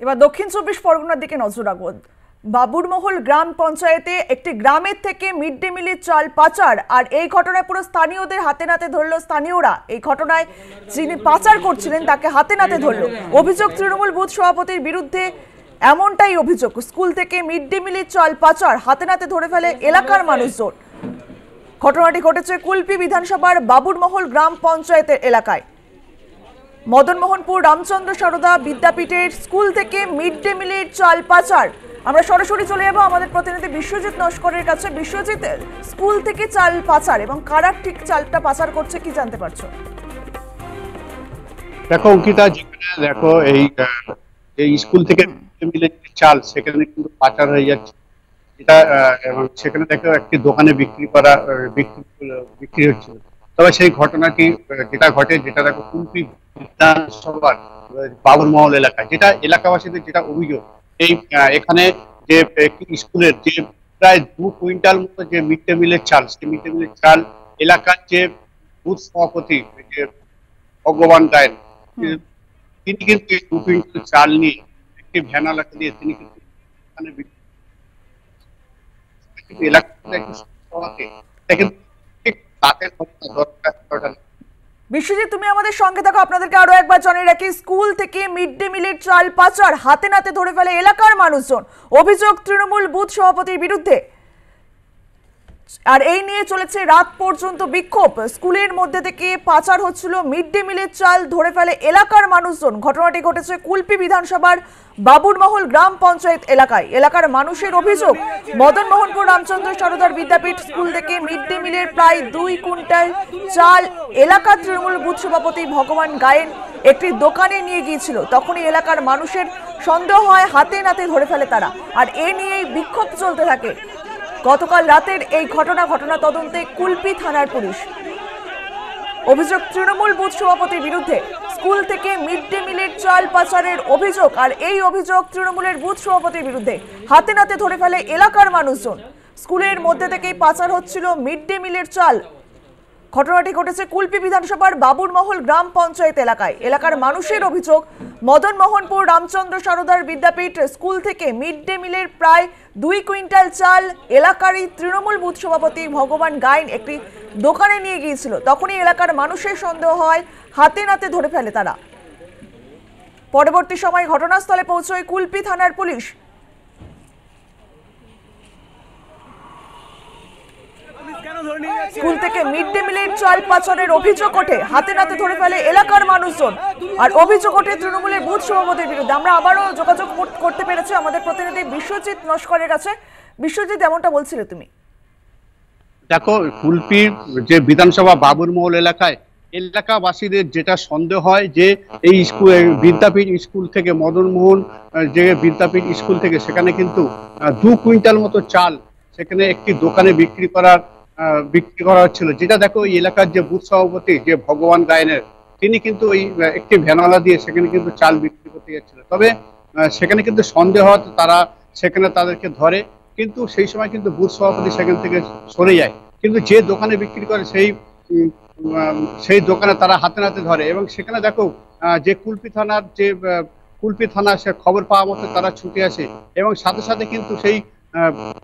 এবার দক্ষিণ চব্বিশ পরগনার দিকে নজর রাখবো। বাবুরমহল গ্রাম পঞ্চায়েতে একটি গ্রামের থেকে মিড ডে মিলের চাল পাচার, আর এই ঘটনায় পুরো স্থানীয়দের হাতে নাতে ধরলো স্থানীয়রা। এই ঘটনায় যিনি পাচার করছিলেন তাকে হাতে নাতে ধরলো। অভিযোগ তৃণমূল বুথ সভাপতির বিরুদ্ধে, এমনটাই অভিযোগ। স্কুল থেকে মিড ডে মিলের চাল পাচার হাতে নাতে ধরে ফেলে এলাকার মানুষজন। ঘটনাটি ঘটেছে কুলপি বিধানসভার বাবুরমহল গ্রাম পঞ্চায়েতের এলাকায়। মদনমোহনপুর রামচন্দ্র সারদা বিদ্যাপীঠের স্কুল থেকে মিড ডে মিলের চাল পাচার। আমরা সরাসরি চলে যাবো আমাদের প্রতিনিধি বিশ্বজিৎ নস্করের কাছে। বিশ্বজিৎ, স্কুল থেকে চাল পাচার এবং কারা ঠিক চালটা পাচার করছে কি জানতে পারছো? দেখো অঙ্কিতা, যেখানে দেখো এই স্কুল থেকে মিলে চাল সেখানে কিন্তু পাচার হয়ে যাচ্ছে। এটা এবং সেখানে দেখো একটি দোকানে বিক্রি হচ্ছিল। তবে সেই ঘটনাটি যেটা ঘটে, যেটা দেখো কুলপি বিধানসভার বাবুরমহল এলাকায়, যেটা এলাকাবাসীদের যেটা অভিযোগ, এখানে যে একটি স্কুলের যে প্রায় 2 কুইন্টাল মতো যে মিড ডে মিলের চাল, সেই মিড ডে মিলের চাল এলাকার যে বুথ সভাপতি যে ভগবান গায়েন, তিনি কিন্তু এই 2 কুইন্টাল চাল নিয়ে একটি ভ্যানালাকে দিয়ে তিনি কিন্তু এলাকাতে একটু তাদের দরকার। বিশ্বজিৎ, তুমি আমাদের সঙ্গে থাকো। আপনাদেরকে আরো একবার জানিয়ে রাখি, স্কুল থেকে মিড ডে মিলের চাল পাচার হাতে নাতে ধরে ফেলে এলাকার মানুষজন। অভিযোগ তৃণমূল বুথ সভাপতির বিরুদ্ধে, আর এই নিয়ে চলেছে রাত পর্যন্ত বিক্ষোভ। স্কুলের মধ্যে থেকে পাচার হচ্ছিল মিড ডে মিলের চাল, ধরে ফেলে এলাকার মানুষজন। ঘটনাটি ঘটেছে কুলপি বিধানসভার বাবুরমহল গ্রাম পঞ্চায়েত এলাকায়। এলাকার মানুষের অভিযোগ, মদনমোহনপুর রামচন্দ্র সারদার বিদ্যাপীঠ স্কুল থেকে মিড ডে মিলের প্রায় 2 কুইন্টাল চাল এলাকার তৃণমূল বুথ সভাপতি ভগবান গায়েন একটি দোকানে নিয়ে গিয়েছিল। তখনই এলাকার মানুষের সন্দেহ হয়, হাতে নাতে ধরে ফেলে তারা, আর এ নিয়েই বিক্ষোভ চলতে থাকে। গতকাল রাতের এই ঘটনা তদন্তে কুলপি থানার পুলিশ। অভিযোগ তৃণমূল বুথ সভাপতির বিরুদ্ধে, স্কুল থেকে মিড ডে মিলের চাল পাচারের অভিযোগ, আর এই অভিযোগ তৃণমূলের বুথ সভাপতির বিরুদ্ধে। হাতে নাতে ধরে ফেলে এলাকার মানুষজন। স্কুলের মধ্যে থেকেই পাচার হচ্ছিল মিড ডে মিলের চাল। ঘটনাটি ঘটেছে কুলপি বিধানসভার বাবুরমহল গ্রাম পঞ্চায়েত এলাকায়। এলাকার মানুষের অভিযোগ, মদনমোহনপুর রামচন্দ্র সারদার বিদ্যাপীঠ স্কুল থেকে মিড ডে মিলের প্রায় 2 কুইন্টাল চাল এলাকারই তৃণমূল বুথ সভাপতি ভগবান গায়েন একটি দোকানে নিয়ে গিয়েছিল। তখনই এলাকার মানুষের সন্দেহ হয়, হাতে নাতে ধরে ফেলে তারা। পরবর্তী সময় ঘটনাস্থলে পৌঁছয় কুলপি থানার পুলিশ। স্কুল থেকে মিড ডে মিলের চাল পাচারের অভিযোগ ওঠে, হাতে নাতে ধরে ফেলে এলাকার মানুষজন, আর অভিযোগ ওঠে তৃণমূলের বুথ সভাপতির বিরুদ্ধে। আমরা আবারও যোগাযোগ করতে পেরেছি আমাদের প্রতিনিধি বিশ্বজিৎ নস্করের কাছে। বিশ্বজিৎ, এমনটা বলছিলে তুমি। দেখো, কুলপির যে বিধানসভা বাবুরমহল এলাকায় এলাকাবাসীদের যেটা সন্দেহ হয় যে এই স্কুল বিদ্যাপীঠ স্কুল থেকে মদনমোহন যে বিদ্যাপীঠ স্কুল থেকে সেখানে কিন্তু 2 কুইন্টাল মতো চাল সেখানে একটি দোকানে বিক্রি করা হচ্ছিল। যেটা দেখো এই এলাকার যে বুথ সভাপতি যে ভগবান গায়েনের, তিনি কিন্তু ওই একটি ভ্যানওয়ালা দিয়ে সেখানে কিন্তু চাল বিক্রি করতে যাচ্ছিল। তবে সেখানে কিন্তু সন্দেহ হয়, তারা সেখানে তাদেরকে ধরে, কিন্তু সেই সময় কিন্তু বুথ সভাপতি সেখান থেকে সরে যায়। কিন্তু যে দোকানে বিক্রি করে সেই দোকানে তারা হাতে নাতে ধরে, এবং সেখানে দেখো যে কুলপি থানা সে খবর পাওয়া মতো তারা ছুটে আসে এবং সাথে সাথে কিন্তু সেই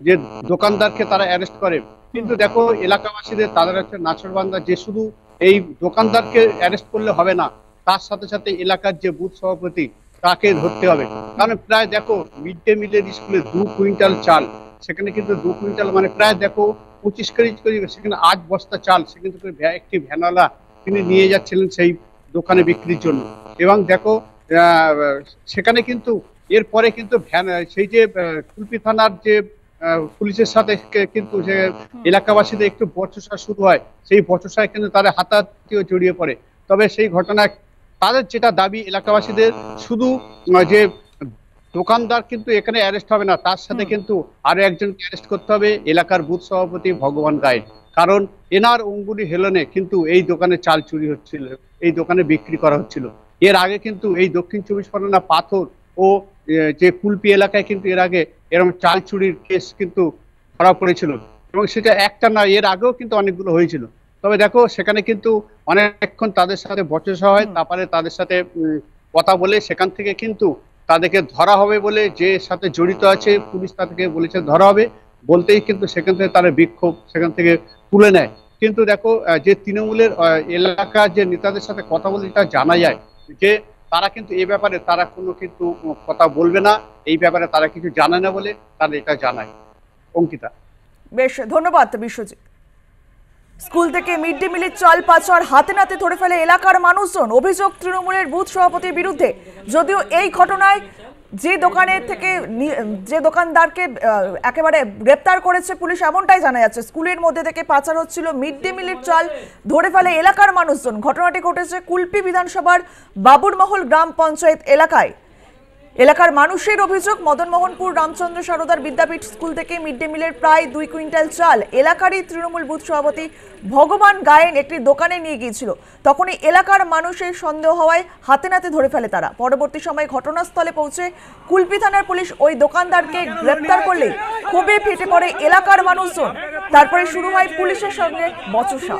যে দোকানদারকে তারা অ্যারেস্ট করে। কিন্তু দেখো এলাকাবাসীদের তাদের একটা নাছরবান্দা যে শুধু এই দোকানদারকে অ্যারেস্ট করলে হবে না, তার সাথে সাথে এলাকার যে বুথ সভাপতি তাকে ধরতে হবে। কারণ প্রায় দেখো মিড ডে মিলের স্কুলে 2 কুইন্টাল চাল, সেখানে কিন্তু 2 কুইন্টাল মানে প্রায় দেখো 25 কেজি করে, সেখানে 8 বস্তা চাল সেখানে একটি ভ্যানওয়ালা তিনি নিয়ে যাচ্ছিলেন সেই দোকানে বিক্রির জন্য। এবং দেখো সেখানে কিন্তু এরপরে কিন্তু সেই যে কুলপি থানার যে পুলিশের সাথে কিন্তু যে এলাকাবাসীদের একটু বচসা শুরু হয়, সেই বচসায় কিন্তু তারা হাতাহাতিও জড়িয়ে পড়ে। তবে সেই ঘটনায় তাদের যেটা দাবি এলাকাবাসীদের, শুধু যে দোকানদার কিন্তু এখানে অ্যারেস্ট হবে না, তার সাথে কিন্তু আরো একজনকে অ্যারেস্ট করতে হবে, এলাকার বুথ সভাপতি ভগবান গায়েন। কারণ এনার অঙ্গুলি হেলনে কিন্তু এই দোকানে চাল চুরি হচ্ছিল, এই দোকানে বিক্রি করা হচ্ছিল। এর আগে কিন্তু এই দক্ষিণ 24 পরগনা পাথর ও যে কুলপি এলাকায় কিন্তু এর আগে এরকম চাল চুরির কেস কিন্তু ধরা পড়েছিল, এবং সেটা একটা না, এর আগেও কিন্তু অনেকগুলো হয়েছিল। তবে দেখো সেখানে কিন্তু অনেকক্ষণ তাদের সাথে বচসা হয়, তারপরে তাদের সাথে কথা বলে সেখান থেকে কিন্তু তাদেরকে ধরা হবে বলে, যে সাথে জড়িত আছে পুলিশ তাদেরকে বলেছে ধরা হবে, বলতেই কিন্তু সেখান থেকে তারা বিক্ষোভ সেখান থেকে তুলে নেয়। কিন্তু দেখো যে তৃণমূলের এলাকার যে নেতাদের সাথে কথা বলে এটা জানা যায় যে তারা কিন্তু এই ব্যাপারে তারা কোনো কিন্তু কথা বলবে না, এই ব্যাপারে তারা কিছু জানে না বলে তারা এটা জানায়। অঙ্কিতা। বেশ, ধন্যবাদ বিশ্বজিৎ। স্কুল থেকে মিড ডে মিলের চাল পাচার হাতে নাতে ধরে ফেলে এলাকার মানুষজন, অভিযোগ তৃণমূলের বুথ সভাপতির বিরুদ্ধে। যদিও এই ঘটনায় যে দোকানের থেকে যে দোকানদারকে একেবারে গ্রেপ্তার করেছে পুলিশ এমনটাই জানা যাচ্ছে। স্কুলের মধ্যে থেকে পাচার হচ্ছিল মিড ডে মিলের চাল, ধরে ফেলে এলাকার মানুষজন। ঘটনাটি ঘটেছে কুলপি বিধানসভার বাবুরমহল গ্রাম পঞ্চায়েত এলাকায়। এলাকার মানুষের অভিযোগ, মদনমোহনপুর রামচন্দ্র সারদার বিদ্যাপীঠ স্কুল থেকে মিড ডে মিলের প্রায় 2 কুইন্টাল চাল এলাকারই তৃণমূল বুথ সভাপতি ভগবান গায়েন একটি দোকানে নিয়ে গিয়েছিল। তখনই এলাকার মানুষের সন্দেহ হওয়ায় হাতে নাতে ধরে ফেলে তারা। পরবর্তী সময়ে ঘটনাস্থলে পৌঁছে কুলপি থানার পুলিশ ওই দোকানদারকে গ্রেপ্তার করলে ক্ষোভে ফেটে পড়ে এলাকার মানুষজন। তারপরে শুরু হয় পুলিশের সঙ্গে বচসা।